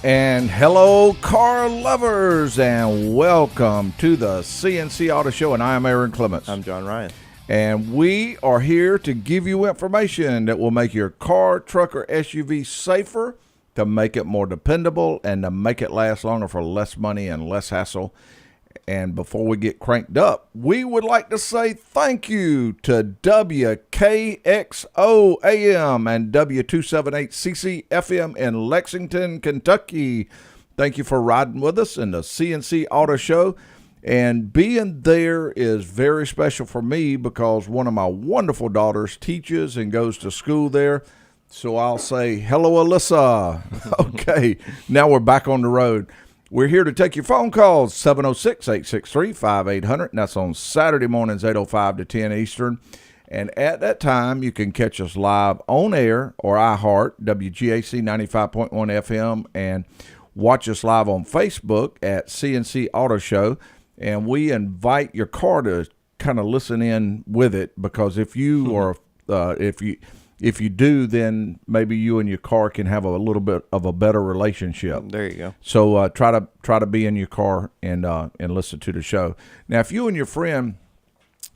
And hello, car lovers, and welcome to the CNC Auto Show. And I am Aaron Clements. I'm John Ryan. And we are here to give you information that will make your car, truck, or SUV safer, to make it more dependable, and to make it last longer for less money and less hassle. And before we get cranked up, we would like to say thank you to WKXO AM and W278CC FM in Lexington, Kentucky. Thank you for riding with us in the CNC Auto Show. And being there is very special for me because one of my wonderful daughters teaches and goes to school there. So I'll say, hello, Alyssa. Okay, now we're back on the road. We're here to take your phone calls, 706-863-5800, and that's on Saturday mornings, 8:05 to 10 Eastern. And at that time, you can catch us live on air or iHeart, WGAC 95.1 FM, and watch us live on Facebook at CNC Auto Show. And we invite your car to kind of listen in with it, because if you are, if you do, then maybe you and your car can have a little bit of a better relationship. There you go. So try to be in your car and listen to the show. Now, if you and your friend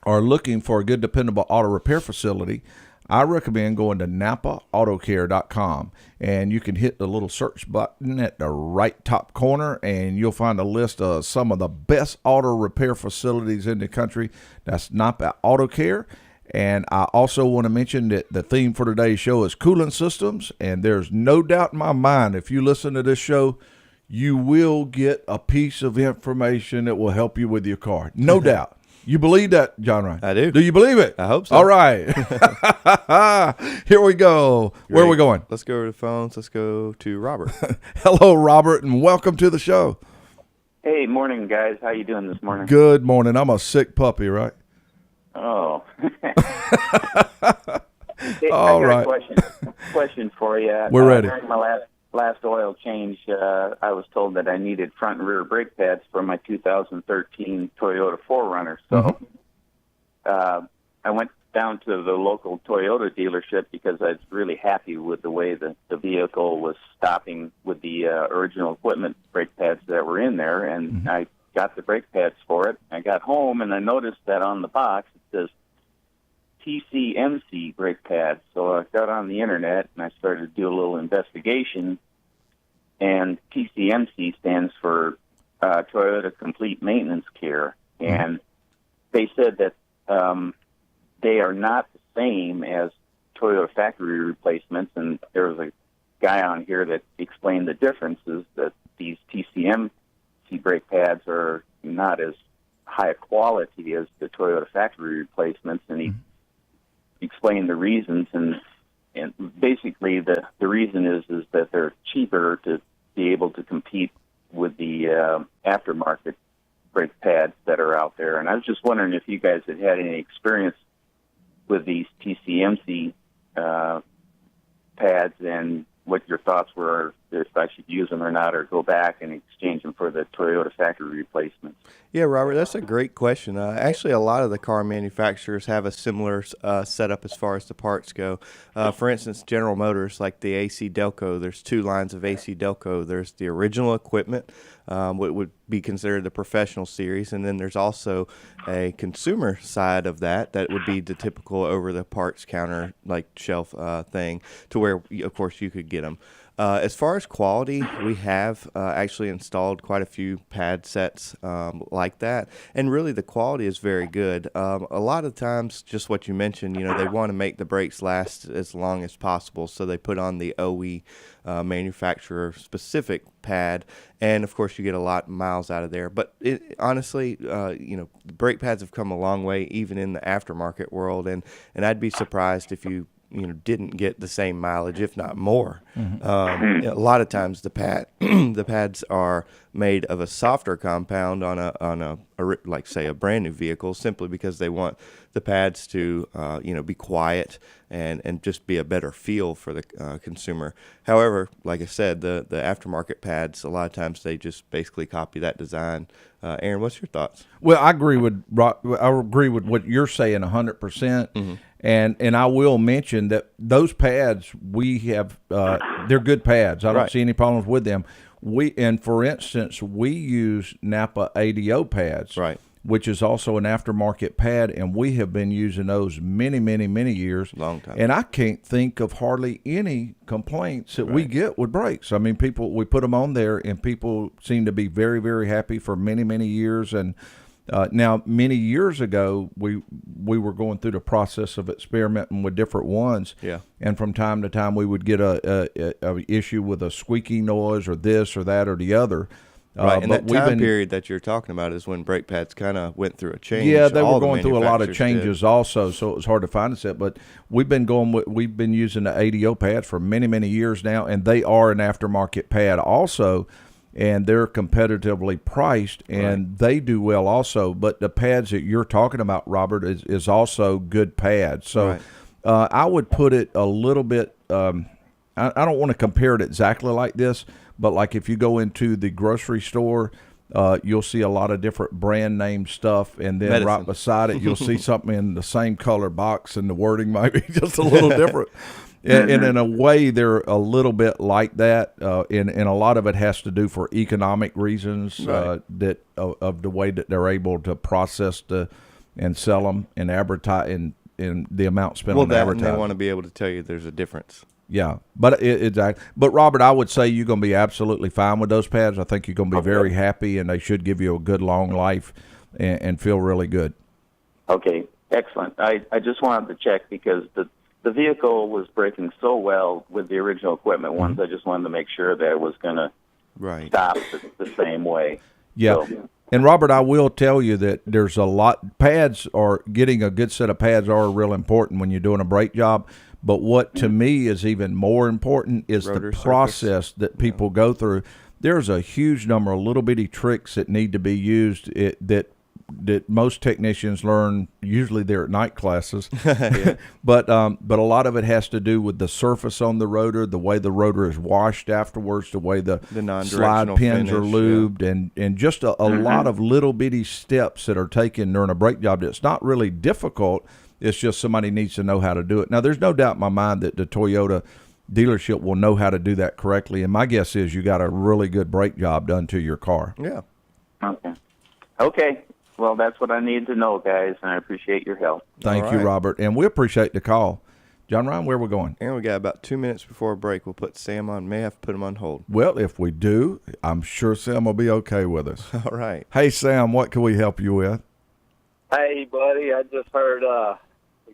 are looking for a good, dependable auto repair facility, I recommend going to NapaAutoCare.com, and you can hit the little search button at the right top corner, and you'll find a list of some of the best auto repair facilities in the country. That's Napa Auto Care. And I also want to mention that the theme for today's show is cooling systems, and there's no doubt in my mind, if you listen to this show, you will get a piece of information that will help you with your car. No doubt. You believe that, John Ryan? I do. Do you believe it? I hope so. All right. Here we go. Where are we going? Let's go to the phones. Let's go to Robert. Hello, Robert, and welcome to the show. Hey, morning, guys. How you doing this morning? Good morning. I'm a sick puppy, right? Oh. Hey, All I got right. a question for you. We're ready. During my last oil change, I was told that I needed front and rear brake pads for my 2013 Toyota 4Runner. So I went down to the local Toyota dealership because I was really happy with the way the vehicle was stopping with the original equipment brake pads that were in there, and I got the brake pads for it. I got home, and I noticed that on the box it says TCMC brake pads. So I got on the internet, and I started to do a little investigation, and TCMC stands for Toyota Complete Maintenance Care, and they said that they are not the same as Toyota factory replacements, and there was a guy on here that explained the differences, that these TCMC brake pads are not as high a quality as the Toyota factory replacements, and he explained the reasons, and basically the reason is that they're cheaper to be able to compete with the aftermarket brake pads that are out there. And I was just wondering if you guys had any experience with these TCMC pads, and what your thoughts were, if I should use them or not, or go back and exchange them for the Toyota factory replacements. Yeah, Robert, that's a great question. Actually, a lot of the car manufacturers have a similar setup as far as the parts go. For instance, General Motors, like the AC Delco, there's two lines of AC Delco. There's the original equipment, what would be considered the professional series, and then there's also a consumer side of that would be the typical over the parts counter, like shelf thing, to where, of course, you could get them. As far as quality, we have actually installed quite a few pad sets like that, and really the quality is very good. A lot of times, just what you mentioned, they want to make the brakes last as long as possible, so they put on the OE manufacturer specific pad, and of course you get a lot of miles out of there. But honestly, brake pads have come a long way, even in the aftermarket world, and I'd be surprised if you didn't get the same mileage, if not more. A lot of times the pads are made of a softer compound on a like, say, a brand new vehicle, simply because they want the pads to be quiet and just be a better feel for the consumer. However, like I said, the aftermarket pads, a lot of times they just basically copy that design. Aaron, what's your thoughts? Well, I agree with what you're saying 100%. And I will mention that those pads we have, they're good pads. I don't see any problems with them. And for instance, we use Napa ADO pads, Right. which is also an aftermarket pad, and we have been using those many, many, many years. Long time. And I can't think of hardly any complaints that we get with brakes. I mean, we put them on there, and people seem to be very, very happy for many, many years. And now, many years ago, we were going through the process of experimenting with different ones. Yeah. And from time to time, we would get a issue with a squeaky noise or this or that or the other. Right, and but that time period that you're talking about is when brake pads kind of went through a change. Yeah, they All were the going through a lot of manufacturers changes also, so it was hard to find a set. But we've been using the ADO pads for many, many years now, and they are an aftermarket pad also, and they're competitively priced, and they do well also. But the pads that you're talking about, Robert, is also good pads. So I would put it a little bit. I don't want to compare it exactly like this. But like if you go into the grocery store, you'll see a lot of different brand name stuff, and then Medicine. right beside it, you'll see something in the same color box, and the wording might be just a little different. And in a way, they're a little bit like that, and a lot of it has to do for economic reasons that of the way that they're able to process and sell them and advertise and the amount spent on advertising. They want to be able to tell you there's a difference. Yeah, but exactly. But Robert, I would say you're going to be absolutely fine with those pads. I think you're going to be very happy, and they should give you a good long life and feel really good. Okay, excellent. I just wanted to check because the vehicle was braking so well with the original equipment ones. I just wanted to make sure that it was going to stop the same way. Yeah. So, and Robert, I will tell you that there's a lot. Pads are getting a good set of pads are real important when you're doing a brake job. But what to me is even more important is Rotor the process that people go through. There's a huge number of little bitty tricks that need to be used that most technicians learn. Usually they're at night classes, but a lot of it has to do with the surface on the rotor, the way the rotor is washed afterwards, the way the slide pins are lubed, and just a lot of little bitty steps that are taken during a brake job. It's not really difficult. It's just somebody needs to know how to do it. Now, there's no doubt in my mind that the Toyota dealership will know how to do that correctly, and my guess is you got a really good brake job done to your car. Yeah. Okay. Well, that's what I needed to know, guys, and I appreciate your help. Thank you, Robert, and we appreciate the call. John Ryan, where are we going? And we got about 2 minutes before a break. We'll put Sam on. May have to put him on hold. Well, if we do, I'm sure Sam will be okay with us. All right. Hey, Sam, what can we help you with? Hey, buddy, I just heard a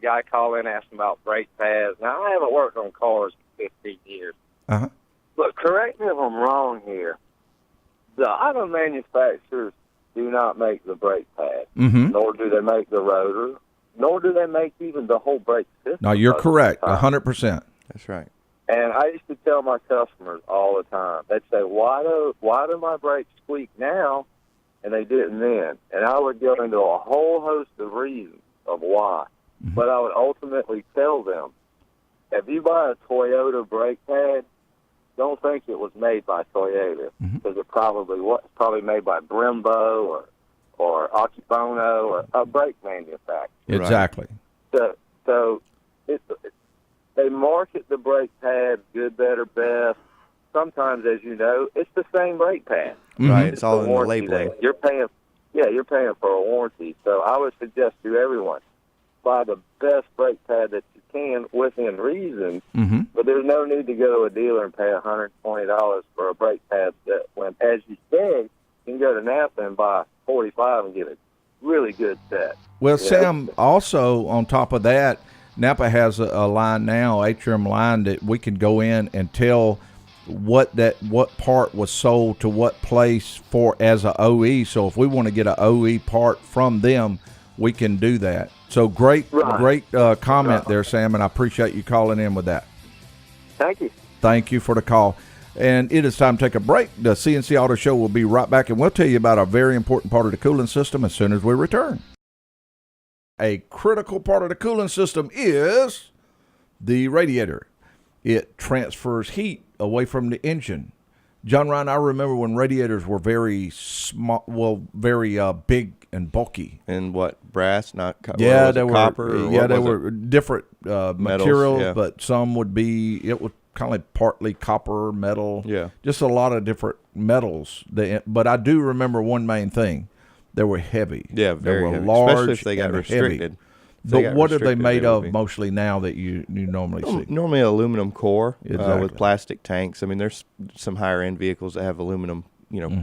guy call in asking about brake pads. Now, I haven't worked on cars for 15 years. Uh-huh. But correct me if I'm wrong here. The auto manufacturers do not make the brake pad, nor do they make the rotor, nor do they make even the whole brake system. No, you're correct, 100%. That's right. And I used to tell my customers all the time, they'd say, why do my brakes squeak now and they didn't then? And I would go into a whole host of reasons of why. But I would ultimately tell them, if you buy a Toyota brake pad, don't think it was made by Toyota, because it probably was made by Brembo or Akebono or a brake manufacturer. Exactly. So they market the brake pads, good, better, best. Sometimes, as you know, it's the same brake pad. Right. It's all in the labeling. You're paying for a warranty. So I would suggest to everyone, buy the best brake pad that you can within reason, but there's no need to go to a dealer and pay $120 for a brake pad that, when, as you said, you can go to Napa and buy 45 and get a really good set. Well, Sam, also on top of that, Napa has a line now, Atrium line, that we can go in and tell what part was sold to what place for as a OE. So if we want to get an OE part from them, we can do that. So great comment there, Sam, and I appreciate you calling in with that. Thank you. Thank you for the call. And it is time to take a break. The CNC Auto Show will be right back, and we'll tell you about a very important part of the cooling system as soon as we return. A critical part of the cooling system is the radiator. It transfers heat away from the engine. John Ryan, I remember when radiators were very small, very big and bulky. And what, brass, not copper? Yeah, they were copper. Yeah, they were different materials, yeah. but some would be kind of like partly copper, metal. Yeah. Just a lot of different metals. But I do remember one main thing. They were heavy. Yeah, they very were heavy, large, especially if they got and restricted. heavy. If they But got what are they restricted, made would of be- mostly now that you normally see? Normally aluminum core Exactly. with plastic tanks. I mean, there's some higher end vehicles that have aluminum,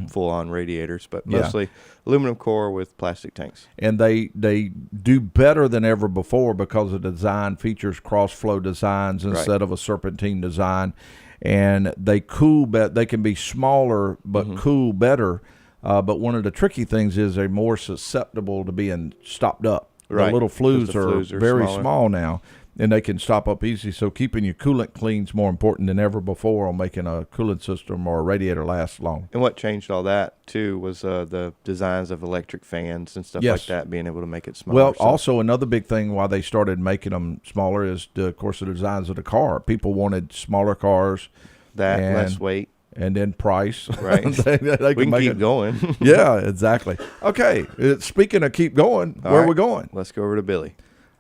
full on radiators, but Yeah. mostly aluminum core with plastic tanks. And they do better than ever before because of the design features cross flow designs instead of a serpentine design, and they cool they can be smaller but cool better. But one of the tricky things is they're more susceptible to being stopped up. Right. The little flues, 'Cause the are flues are very smaller. small now, and they can stop up easy. So keeping your coolant clean is more important than ever before on making a coolant system or a radiator last long. And what changed all that too was the designs of electric fans and stuff Yes. like that, being able to make it smaller. Well, So- also another big thing why they started making them smaller is, of course, the designs of the car. People wanted smaller cars, that and- less weight. and then price. Right. they We can make keep it- going. Yeah, exactly. Okay, speaking of keep going, All where are right. we going? Let's go over to Billy.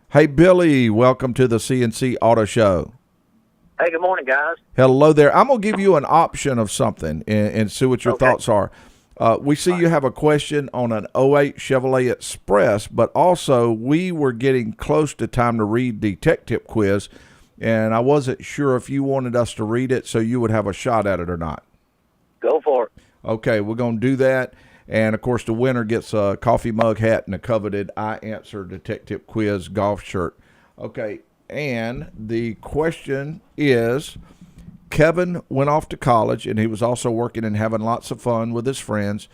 Hey, Billy, welcome to the CNC Auto Show. Hey, good morning, guys. Hello there. I'm going to give you an option of something and see what your Okay. thoughts are. We see you have a question on an 08 Chevrolet Express, but also we were getting close to time to read the Tech Tip quiz, and I wasn't sure if you wanted us to read it so you would have a shot at it or not. Go for it. Okay, we're going to do that. And, of course, the winner gets a coffee mug hat and a coveted I Answered the Tech Tip Quiz golf shirt. Okay, and the question is, Kevin went off to college, and he was also working and having lots of fun with his friends.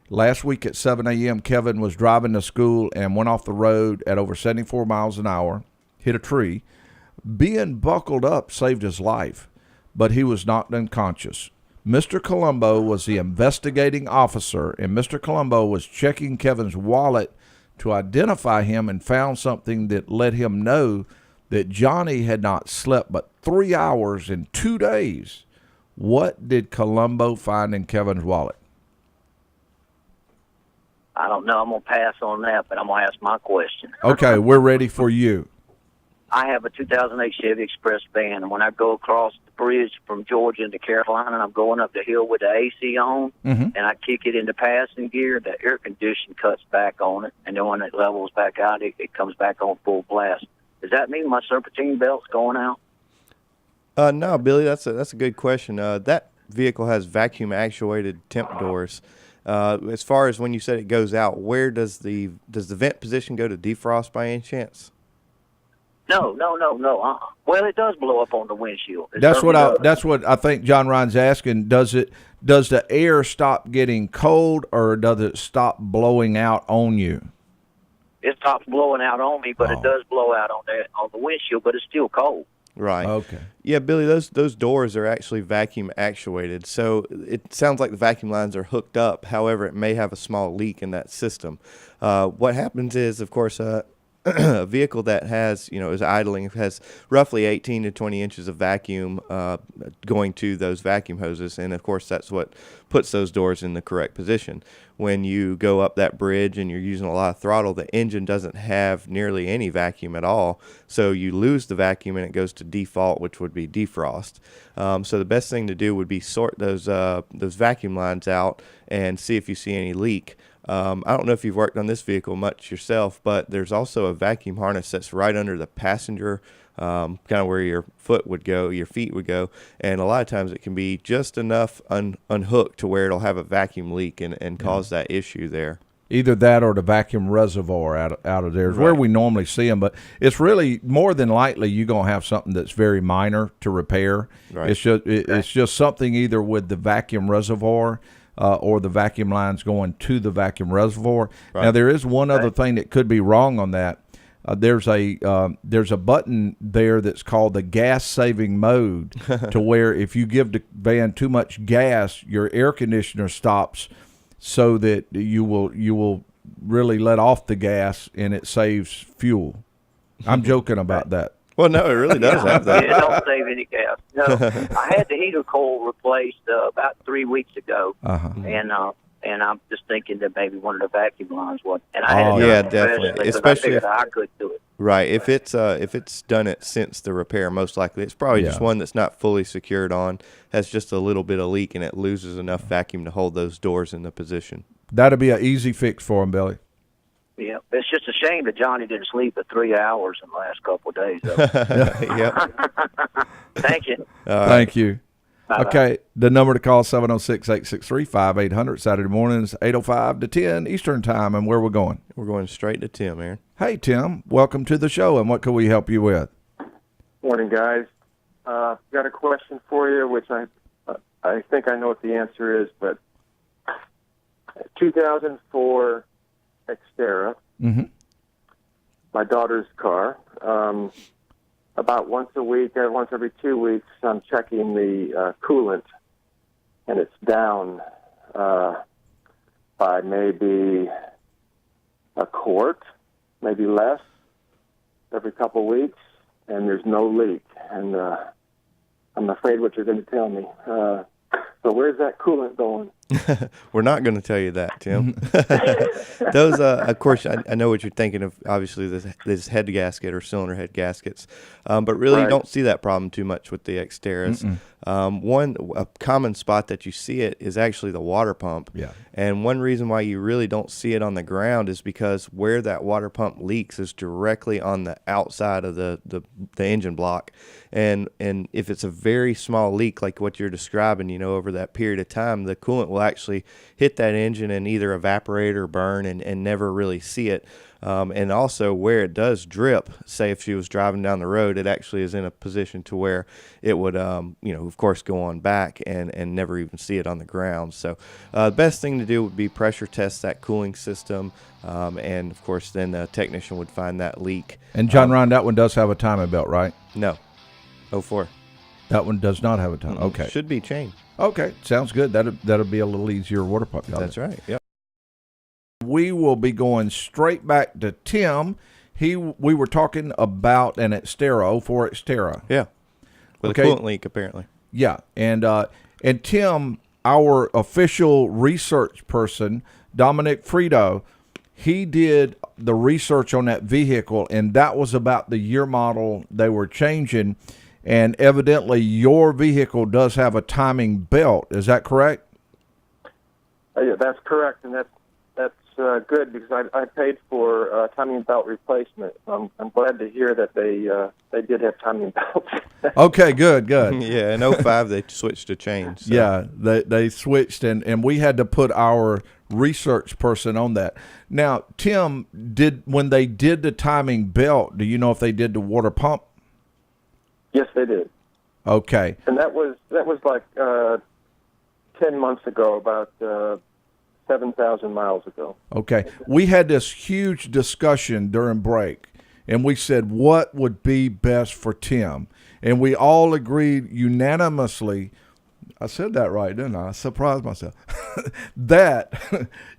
Last week at 7 a.m., Kevin was driving to school and went off the road at over 74 miles an hour, hit a tree. Being buckled up saved his life, but he was knocked unconscious. Mr. Colombo was the investigating officer, and Mr. Colombo was checking Kevin's wallet to identify him and found something that let him know that Johnny had not slept but 3 hours in 2 days. What did Colombo find in Kevin's wallet? I don't know. I'm going to pass on that, but I'm going to ask my question. Okay, we're ready for you. I have a 2008 Chevy Express van, and when I go across the bridge from Georgia into Carolina, I'm going up the hill with the AC on, and I kick it into passing gear, the air condition cuts back on it, and then when it levels back out, it comes back on full blast. Does that mean my serpentine belt's going out? No, Billy, that's a good question. That vehicle has vacuum actuated temp doors. As far as when you said it goes out, where does the vent position go to defrost by any chance? No. Well, it does blow up on the windshield. It That's certainly does. that's what I think John Ryan's asking. Does the air stop getting cold, or does it stop blowing out on you? It stops blowing out on me, but Oh. it does blow out on the windshield, but it's still cold. Right. Okay. Yeah, Billy, those doors are actually vacuum actuated. So it sounds like the vacuum lines are hooked up. However, it may have a small leak in that system. What happens is, of course, a vehicle that has, is idling has roughly 18 to 20 inches of vacuum going to those vacuum hoses. And, of course, that's what puts those doors in the correct position. When you go up that bridge and you're using a lot of throttle, the engine doesn't have nearly any vacuum at all. So you lose the vacuum and it goes to default, which would be defrost. So the best thing to do would be sort those vacuum lines out and see if you see any leak. I don't know if you've worked on this vehicle much yourself, but there's also a vacuum harness that's right under the passenger, kind of where your feet would go, and a lot of times it can be just enough unhooked to where it'll have a vacuum leak and cause that issue there. Either that or the vacuum reservoir out of there is where we normally see them. But it's really more than likely you're going to have something that's very minor to repair. Right. It's just something either with the vacuum reservoir or the vacuum lines going to the vacuum reservoir. Right. Now, there is one other thing that could be wrong on that. There's a button there that's called the gas saving mode to where if you give the van too much gas, your air conditioner stops so that you will really let off the gas and it saves fuel. I'm joking about that. Well, no, it really does have that. It don't save any gas. No, I had the heater coil replaced about 3 weeks ago, and and I'm just thinking that maybe one of the vacuum lines was. And I had Oh, to yeah, do it definitely. professionally 'cause Especially I figured I could do it. Right. If it's done it since the repair, most likely it's probably just Yeah. one that's not fully secured on, has just a little bit of leak, and it loses enough vacuum to hold those doors in the position. That'd be an easy fix for him, Billy. Yeah, it's just a shame that Johnny didn't sleep for 3 hours in the last couple of days. Yep. Thank you. Thank you. Bye-bye. Okay, the number to call 706-863-5800 Saturday mornings 8:05 to 10 Eastern time, and where we're going. We're going straight to Tim, Aaron. Hey Tim, welcome to the show, and what can we help you with? Morning, guys. Got a question for you, which I think I know what the answer is, but 2004 Xterra, Mm-hmm. my daughter's car. About once a week, once every 2 weeks, I'm checking the coolant, and it's down by maybe a quart, maybe less, every couple weeks, and there's no leak. And I'm afraid what you're going to tell me. So where's that coolant going? We're not going to tell you that, Tim. Those, of course, I know what you're thinking of. Obviously, this head gasket or cylinder head gaskets, but really you Right. don't see that problem too much with the Xterras. A common spot that you see it is actually the water pump. Yeah. And one reason why you really don't see it on the ground is because where that water pump leaks is directly on the outside of the engine block. And if it's a very small leak like what you're describing, over that period of time, the coolant will actually hit that engine and either evaporate or burn and never really see it. And also where it does drip, say if she was driving down the road, it actually is in a position to where it would, of course, go on back and never even see it on the ground. So the best thing to do would be pressure test that cooling system. And, of course, then the technician would find that leak. And John Ryan, that one does have a timing belt, right? No. 04. That one does not have a timing. Okay. Should be changed. Okay, sounds good. That'll be a little easier water pump job. That's right. Yep. We will be going straight back to Tim. We were talking about an Xterra, 04 Xterra. Yeah. With Okay. a coolant leak, apparently. Yeah, and Tim, our official research person, Dominic Frito, he did the research on that vehicle, and that was about the year model they were changing. And evidently, your vehicle does have a timing belt. Is that correct? Yeah, that's correct, and that's good because I paid for timing belt replacement. I'm glad to hear that they did have timing belts. Okay, good. Yeah, in 05 they switched to chains. So. Yeah, they switched, and we had to put our research person on that. Now, Tim, when they did the timing belt, do you know if they did the water pump? Yes, they did, Okay. and that was like 10 months ago, about 7,000 miles ago. Okay. We had this huge discussion during break, and we said what would be best for Tim. And we all agreed unanimously, I said that right, didn't I? I surprised myself, that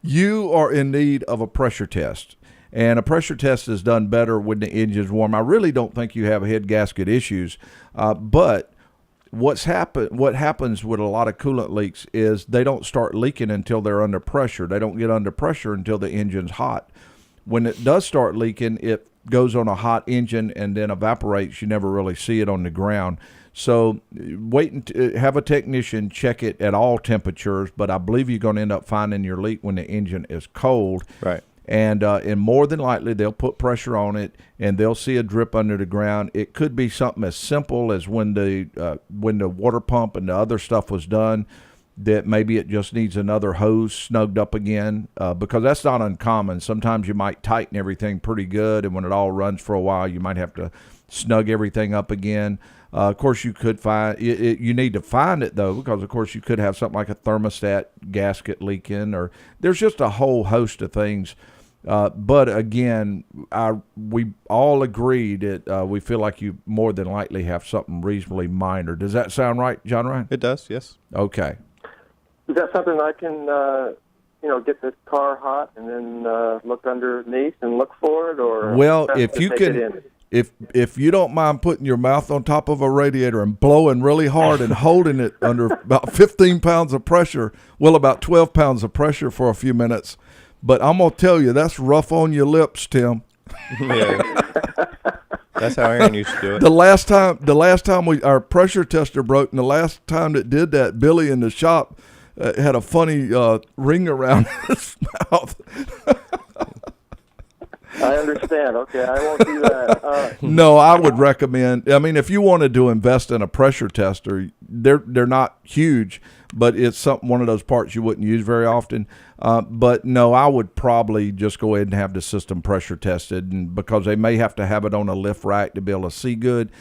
you are in need of a pressure test. And a pressure test is done better when the engine's warm. I really don't think you have head gasket issues, but what happens with a lot of coolant leaks is they don't start leaking until they're under pressure. They don't get under pressure until the engine's hot. When it does start leaking, it goes on a hot engine and then evaporates. You never really see it on the ground. So wait and have a technician check it at all temperatures, but I believe you're going to end up finding your leak when the engine is cold. Right. And more than likely, they'll put pressure on it, and they'll see a drip under the ground. It could be something as simple as when the water pump and the other stuff was done, that maybe it just needs another hose snugged up again, because that's not uncommon. Sometimes you might tighten everything pretty good, and when it all runs for a while, you might have to snug everything up again. Of course, you could find it. You need to find it, though, because, of course, you could have something like a thermostat gasket leaking, or there's just a whole host of things. But, again, we all agreed that we feel like you more than likely have something reasonably minor. Does that sound right, John Ryan? It does, yes. Okay. Is that something I can, get the car hot and then look underneath and look for it, or Well, best if to you take can, it in? if you don't mind putting your mouth on top of a radiator and blowing really hard and holding it under about 15 pounds of pressure, well, about 12 pounds of pressure for a few minutes. But I'm going to tell you, that's rough on your lips, Tim. Yeah. That's how Aaron used to do it. The last time our pressure tester broke, and the last time that did that, Billy in the shop had a funny ring around his mouth. I understand. Okay, I won't do that. No, I would recommend. I mean, if you wanted to invest in a pressure tester, they're not huge, but it's one of those parts you wouldn't use very often. But no, I would probably just go ahead and have the system pressure tested, and because they may have to have it on a lift rack to be able to see good.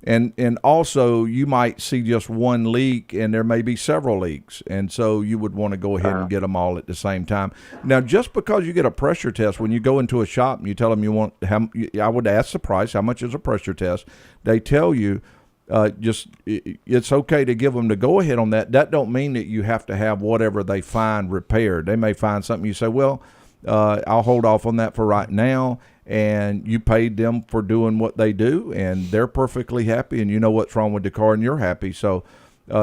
And also, you might see just one leak, and there may be several leaks. And so you would want to go ahead and get them all at the same time. Now, just because you get a pressure test, when you go into a shop and you tell them you want, I would ask the price, how much is a pressure test? They tell you, it's okay to give them the go-ahead on that. That don't mean that you have to have whatever they find repaired. They may find something you say, well, I'll hold off on that for right now. And you paid them for doing what they do, and they're perfectly happy, and you know what's wrong with the car, and you're happy. So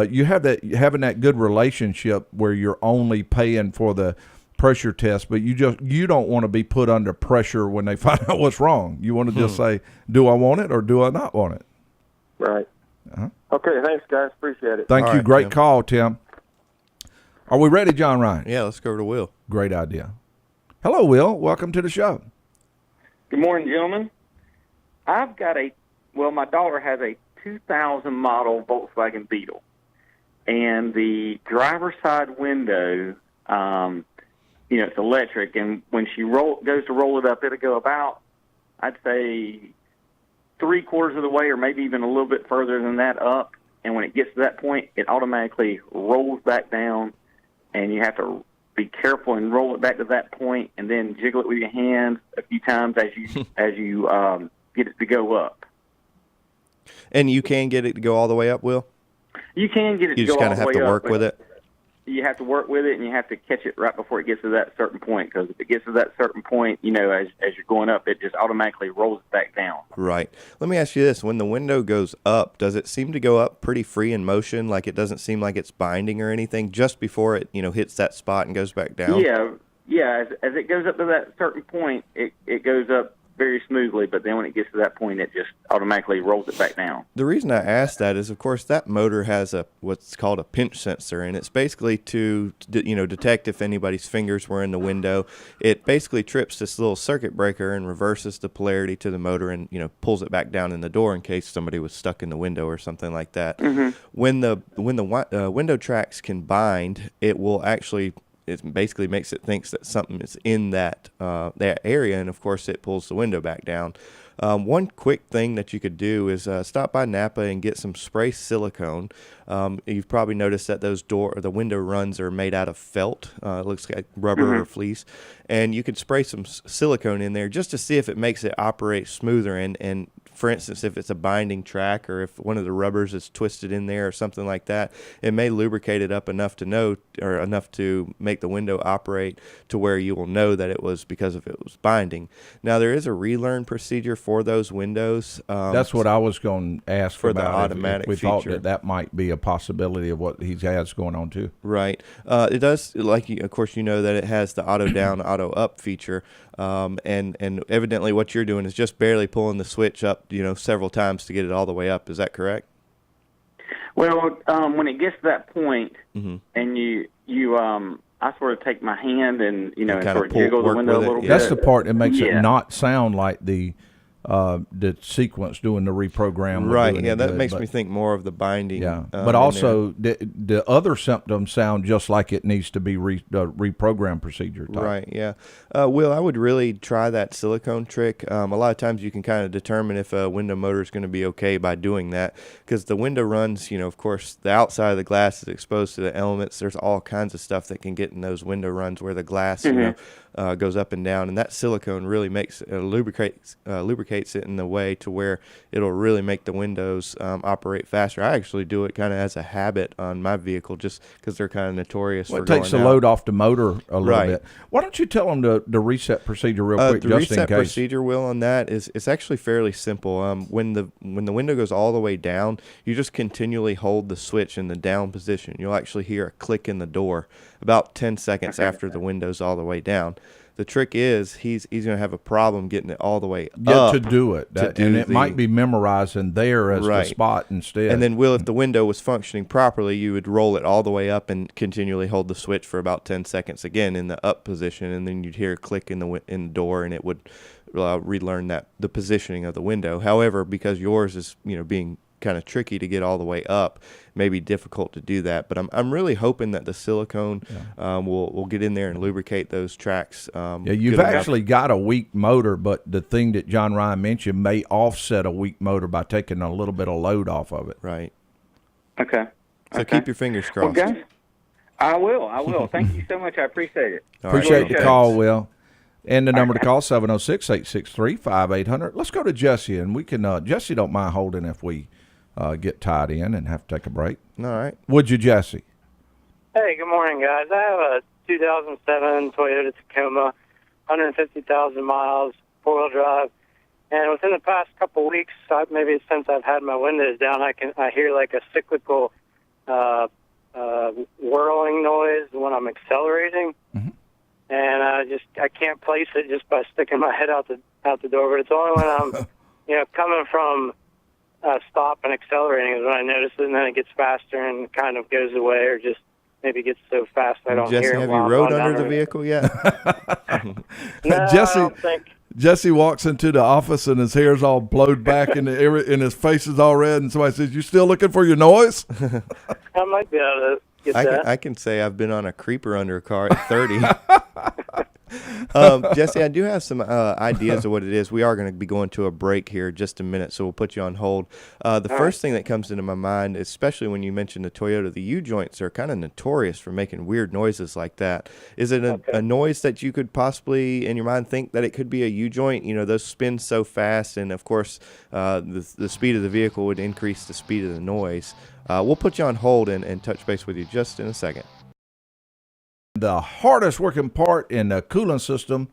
you have having that good relationship where you're only paying for the pressure test, but you don't want to be put under pressure when they find out what's wrong. You want to just say, do I want it or do I not want it? Right. Okay, thanks, guys. Appreciate it. Thank All you. right, Great Tim. call, Tim. Are we ready, John Ryan? Yeah, let's go over to Will. Great idea. Hello, Will. Welcome to the show. Good morning, gentlemen. I've got my daughter has a 2000 model Volkswagen Beetle, and the driver's side window, it's electric, and when she goes to roll it up, it'll go about, I'd say, 3/4 of the way, or maybe even a little bit further than that up, and when it gets to that point, it automatically rolls back down, and you have to be careful and roll it back to that point, and then jiggle it with your hands a few times as you get it to go up. And you can get it to go all the way up, Will? You can get it You to just go all kind of the have way to up. work with it? You have to work with it, and you have to catch it right before it gets to that certain point, because if it gets to that certain point, as you're going up, it just automatically rolls it back down. Right. Let me ask you this. When the window goes up, does it seem to go up pretty free in motion? Like it doesn't seem like it's binding or anything just before it, hits that spot and goes back down? Yeah. As it goes up to that certain point, it goes up very smoothly, but then when it gets to that point, it just automatically rolls it back down. The reason I asked that is, of course, that motor has what's called a pinch sensor, and it's basically to detect if anybody's fingers were in the window. It basically trips this little circuit breaker and reverses the polarity to the motor, and pulls it back down in the door in case somebody was stuck in the window or something like that. Mm-hmm. When the window tracks can bind, it will actually. It basically makes it think that something is in that area, and of course it pulls the window back down. One quick thing that you could do is stop by Napa and get some spray silicone. You've probably noticed that the window runs are made out of felt. It looks like rubber or fleece, and you could spray some silicone in there just to see if it makes it operate smoother. And for instance, if it's a binding track or if one of the rubbers is twisted in there or something like that, it may lubricate it up enough to make the window operate to where you will know that it was because of it was binding. Now, there is a relearn procedure for those windows. That's what I was going to ask for about. the automatic if we feature. thought that might be a possibility of what he has going on too. Right. It does, of course, that it has the auto down, auto up feature. And evidently what you're doing is just barely pulling the switch up, several times to get it all the way up. Is that correct? Well, when it gets to that point, and I sort of take my hand and sort of jiggle the window a little bit. That's the part that makes it not sound like the sequence doing the reprogram. Right. Yeah, that makes me think more of the binding. Yeah, but also the other symptoms sound just like it needs to be reprogrammed procedure type. Right. Yeah. Will, I would really try that silicone trick. A lot of times you can kind of determine if a window motor is going to be okay by doing that, because the window runs, of course, the outside of the glass is exposed to the elements. There's all kinds of stuff that can get in those window runs where the glass, goes up and down, and that silicone really makes lubricates lubricates it in the way to where it'll really make the windows operate faster. I actually do it kind of as a habit on my vehicle just because they're kind of notorious for it takes the going out. load off the motor a little Right. bit. Why don't you tell them the reset procedure real quick, The just in reset case? procedure, Will, on that is it's actually fairly simple. When the window goes all the way down, you just continually hold the switch in the down position. You'll actually hear a click in the door about 10 seconds after the window's all the way down. The trick is he's going to have a problem getting it all the way up to do it. And it might be memorizing there as the spot instead. And then, Will, if the window was functioning properly, you would roll it all the way up and continually hold the switch for about 10 seconds again in the up position, and then you'd hear a click in the door, and it would relearn the positioning of the window. However, because yours is being kind of tricky to get all the way up, may be difficult to do that, but I'm really hoping that the silicone will get in there and lubricate those tracks. You've actually got a weak motor, but the thing that John Ryan mentioned may offset a weak motor by taking a little bit of load off of it. Right. Okay. So keep your fingers Well, crossed. guys, I will. Thank you so much. I appreciate it. All right. Appreciate the Thanks. call, Will. And the number to call, 706-863-5800. Let's go to Jesse, and we can Jesse don't mind holding if we get tied in and have to take a break. All right. Would you, Jesse? Hey, good morning, guys. I have a 2007 Toyota Tacoma, 150,000 miles, four-wheel drive. And within the past couple weeks, maybe since I've had my windows down, I hear like a cyclical whirling noise when I'm accelerating. Mm-hmm. And I can't place it just by sticking my head out the door. But it's only when I'm coming from stop and accelerating is when I notice it, and then it gets faster and kind of goes away, or just maybe gets so fast I don't Jesse, hear it. have you while I'm rode going down under the road. vehicle yet? No, Jesse- I don't think. Jesse walks into the office and his hair's all blowed back and his face is all red, and somebody says, "You still looking for your noise?" I might be able to get that. I can say I've been on a creeper under a car at 30. Jesse, I do have some ideas of what it is. We are going to be going to a break here in just a minute, so we'll put you on hold. The first thing that comes into my mind, especially when you mentioned the Toyota, the U-joints are kind of notorious for making weird noises like that. Is it a noise that you could possibly, in your mind, think that it could be a U-joint? Those spin so fast, and, of course, the speed of the vehicle would increase the speed of the noise. We'll put you on hold and touch base with you just in a second. The hardest working part in the cooling system,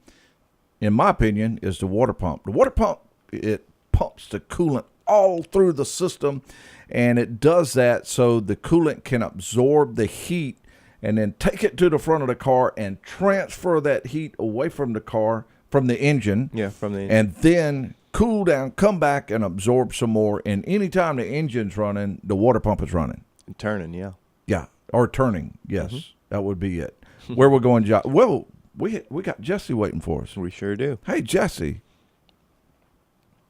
in my opinion, is the water pump. The water pump, it pumps the coolant all through the system, and it does that so the coolant can absorb the heat and then take it to the front of the car and transfer that heat away from the car, from the engine. Yeah, from the engine. And then cool down, come back and absorb some more. And anytime the engine's running, the water pump is running. Turning, yeah. Yeah, or turning. Yes, that would be it. Where we're going, well, we got Jesse waiting for us. We sure do. Hey, Jesse,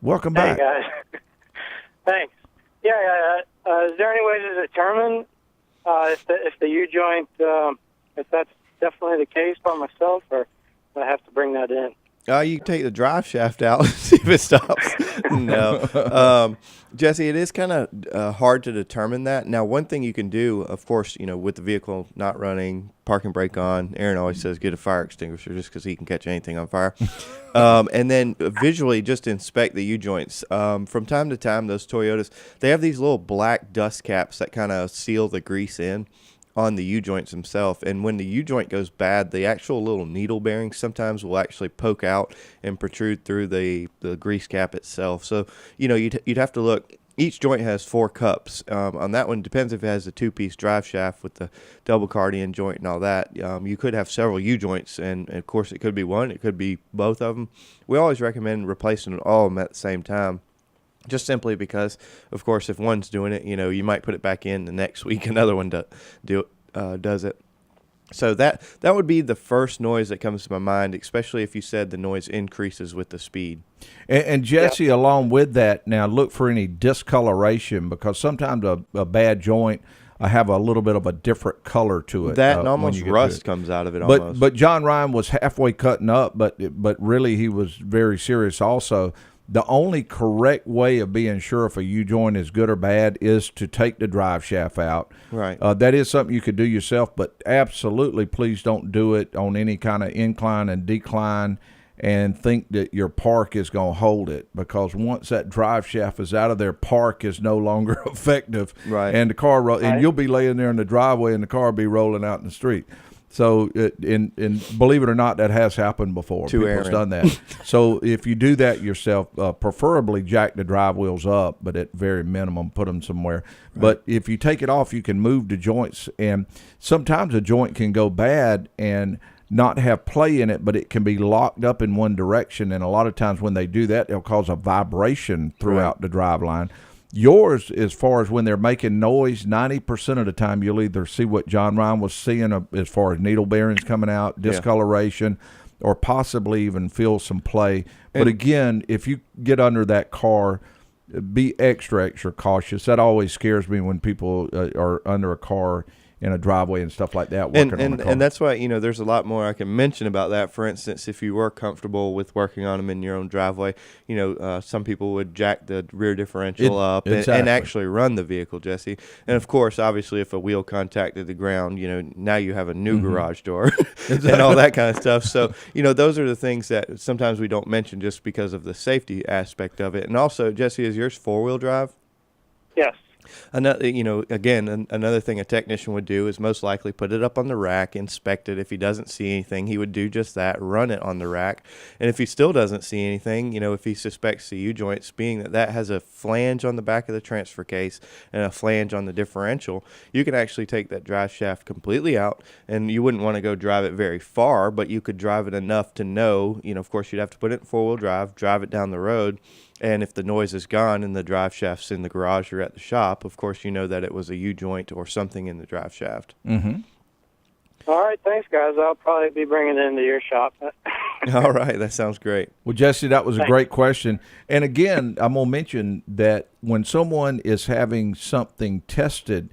welcome Hey, back. guys. Thanks. Yeah. Is there any way to determine if the U-joint, if that's definitely the case by myself, or do I have to bring that in? You can take the drive shaft out and see if it stops. No. Jesse, it is kind of hard to determine that. Now, one thing you can do, of course, with the vehicle not running, parking brake on, Aaron always says get a fire extinguisher just because he can catch anything on fire. And then visually just inspect the U-joints. From time to time, those Toyotas, they have these little black dust caps that kind of seal the grease in on the U-joints themselves, and when the U-joint goes bad, the actual little needle bearings sometimes will actually poke out and protrude through the grease cap itself. So, you'd have to look. Each joint has 4 cups. On that one, depends if it has a 2-piece drive shaft with the double cardian joint and all that. You could have several U-joints, and of course, it could be one, it could be both of them. We always recommend replacing all of them at the same time. Just simply because, of course, if one's doing it, you might put it back in the next week. Another one does it. So that would be the first noise that comes to my mind, especially if you said the noise increases with the speed. And Jesse, along with that, now look for any discoloration, because sometimes a bad joint have a little bit of a different color to it. That and when almost you get rust to it. comes out of it almost. But John Ryan was halfway cutting up, but really he was very serious also. The only correct way of being sure if a U-joint is good or bad is to take the drive shaft out. Right. That is something you could do yourself, but absolutely please don't do it on any kind of incline and decline. and think that your park is going to hold it, because once that drive shaft is out of there, park is no longer effective. Right. And the car, and you'll be laying there in the driveway and the car will be rolling out in the street. So, and believe it or not, that has happened before. People's done that. So if you do that yourself, preferably jack the drive wheels up, but at very minimum, put them somewhere. Right. But if you take it off, you can move the joints, and sometimes a joint can go bad and not have play in it, but it can be locked up in one direction. And a lot of times when they do that, they'll cause a vibration throughout the drive line. Yours, as far as when they're making noise, 90% of the time you'll either see what John Ryan was seeing as far as needle bearings coming out, discoloration, or possibly even feel some play. But again, if you get under that car, be extra cautious. That always scares me when people are under a car in a driveway and stuff like that, working on a car. And that's why, there's a lot more I can mention about that. For instance, if you were comfortable with working on them in your own driveway, some people would jack the rear differential up and actually run the vehicle, Jesse. And of course, obviously, if a wheel contacted the ground, now you have a new garage door and all that kind of stuff. So, those are the things that sometimes we don't mention just because of the safety aspect of it. And also, Jesse, is yours four-wheel drive? Yes. Another, another thing a technician would do is most likely put it up on the rack, inspect it. If he doesn't see anything, he would do just that, run it on the rack. And if he still doesn't see anything, if he suspects the U-joints, being that has a flange on the back of the transfer case and a flange on the differential, you can actually take that drive shaft completely out, and you wouldn't want to go drive it very far, but you could drive it enough to know, of course you'd have to put it in four-wheel drive it down the road. And if the noise is gone and the drive shaft's in the garage or at the shop, of course, you know that it was a U-joint or something in the drive shaft. Mm-hmm. All right, thanks, guys. I'll probably be bringing it into your shop. All right, that sounds great. Well, Jesse, that was a great question. And again, I'm going to mention that when someone is having something tested,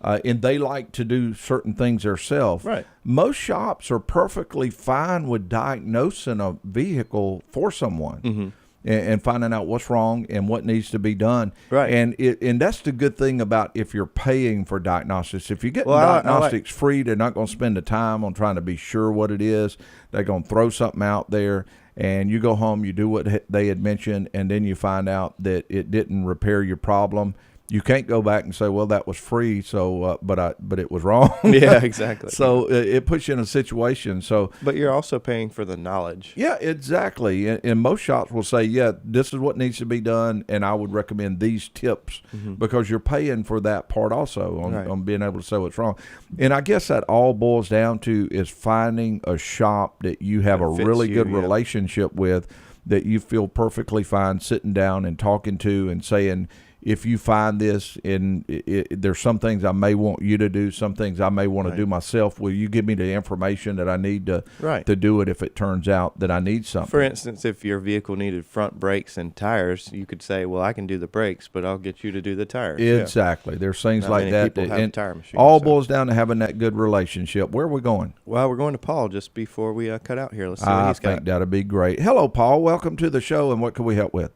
and they like to do certain things themselves, most shops are perfectly fine with diagnosing a vehicle for someone. And finding out what's wrong and what needs to be done. Right. And that's the good thing about if you're paying for diagnostics. If you get diagnostics free, they're not going to spend the time on trying to be sure what it is. They're going to throw something out there, and you go home, you do what they had mentioned, and then you find out that it didn't repair your problem. You can't go back and say, well, that was free, so but it was wrong. Yeah, exactly. So it puts you in a situation. So, but you're also paying for the knowledge. Yeah, exactly. And most shops will say, yeah, this is what needs to be done, and I would recommend these tips, because you're paying for that part also on being able to say what's wrong. And I guess that all boils down to is finding a shop that you have a really good relationship with, that you feel perfectly fine sitting down and talking to and saying, if you find this, and there's some things I may want you to do, some things I may want to do myself, will you give me the information that I need to do it if it turns out that I need something? For instance, if your vehicle needed front brakes and tires, you could say, well, I can do the brakes, but I'll get you to do the tires. Exactly. Yeah. There's things like that. Have tire machines, all boils down to having that good relationship. Where are we going? Well, we're going to Paul just before we cut out here. Let's see what he's got. I think that'd be great. Hello, Paul. Welcome to the show, and what can we help with?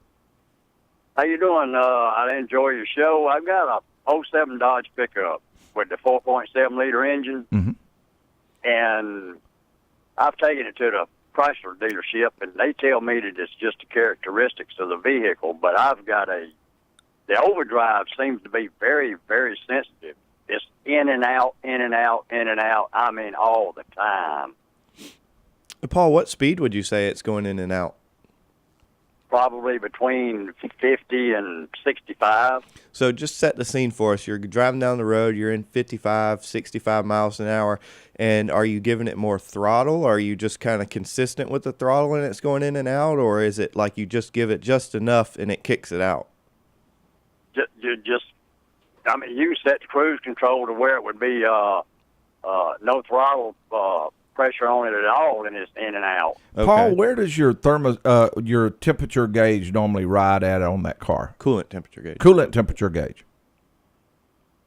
How you doing? I enjoy your show. I've got a 07 Dodge pickup with the 4.7 liter engine, and I've taken it to the Chrysler dealership, and they tell me that it's just the characteristics of the vehicle. But I've got the overdrive seems to be very, very sensitive. It's in and out, in and out, in and out. I mean, all the time. Paul, what speed would you say it's going in and out? Probably between 50 and 65. So just set the scene for us. You're driving down the road. You're in 55, 65 miles an hour. And are you giving it more throttle? Are you just kind of consistent with the throttle and it's going in and out? Or is it like you just give it just enough and it kicks it out? You set the cruise control to where it would be no throttle pressure on it at all, and it's in and out. Okay. Paul, where does your temperature gauge normally ride at on that car? Coolant temperature gauge. Coolant temperature gauge.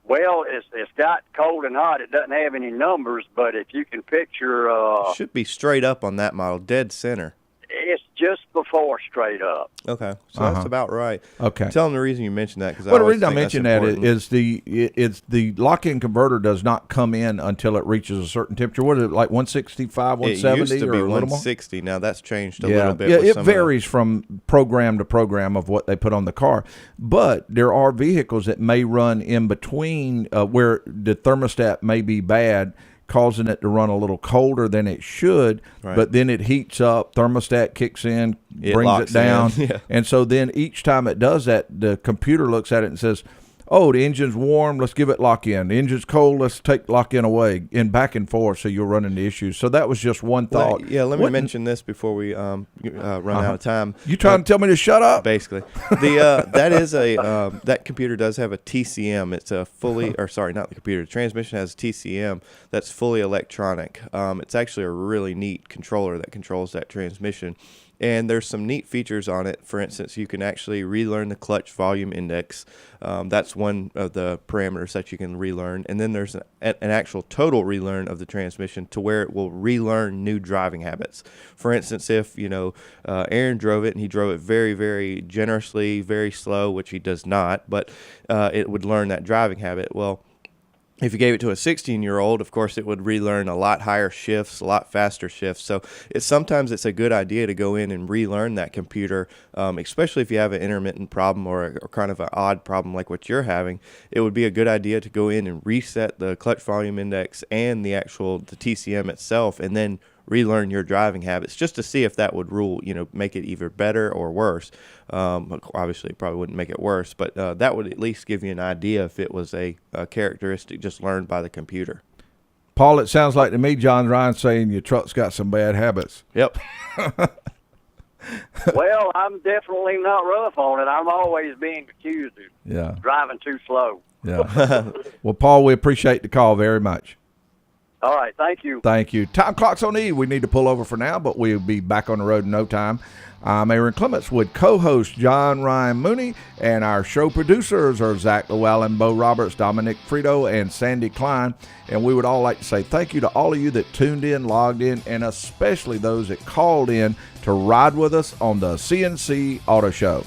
Well, it's got cold and hot. It doesn't have any numbers, but if you can picture... should be straight up on that model, dead center. It's just before straight up. Okay, so that's about right. Okay. Tell them the reason you mentioned that, because Well, the reason I mention that is the lock-in converter does not come in until it reaches a certain temperature. What is it, like 165, 170, it used to or be a little more? 160. Now that's changed a little bit. Yeah, with it some of varies from program to program of what they put on the car. But there are vehicles that may run in between where the thermostat may be bad, causing it to run a little colder than it should, Right. but then it heats up, thermostat kicks in, brings it locks down. in, yeah. And so then each time it does that, the computer looks at it and says, oh, the engine's warm, let's give it lock-in. The engine's cold, let's take lock-in away, and back and forth, so you'll run into issues. So that was just one thought. Let me mention this before we run out of time. You trying to tell me to shut up? Basically, that computer does have a TCM. It's a fully, or sorry, not the computer. The transmission has a TCM that's fully electronic. It's actually a really neat controller that controls that transmission. And there's some neat features on it. For instance, you can actually relearn the clutch volume index. That's one of the parameters that you can relearn. And then there's an actual total relearn of the transmission to where it will relearn new driving habits. For instance, if Aaron drove it and he drove it very, very generously, very slow, which he does not, but it would learn that driving habit. Well, if you gave it to a 16-year-old, of course, it would relearn a lot higher shifts, a lot faster shifts. So sometimes it's a good idea to go in and relearn that computer, especially if you have an intermittent problem or kind of an odd problem like what you're having. It would be a good idea to go in and reset the clutch volume index and the TCM itself, and then relearn your driving habits just to see if that would make it either better or worse. Obviously, it probably wouldn't make it worse, but that would at least give you an idea if it was a characteristic just learned by the computer. Paul, it sounds like to me, John Ryan saying your truck's got some bad habits. Yep. Well, I'm definitely not rough on it. I'm always being accused of driving too slow. Yeah. Well, Paul, we appreciate the call very much. All right, thank you. Thank you. Time clock's on E. We need to pull over for now, but we'll be back on the road in no time. I'm Aaron Clements with co-host John Ryan Mooney, and our show producers are Zach Llewellyn, Bo Roberts, Dominic Frito, and Sandy Klein. And we would all like to say thank you to all of you that tuned in, logged in, and especially those that called in to ride with us on the CNC Auto Show.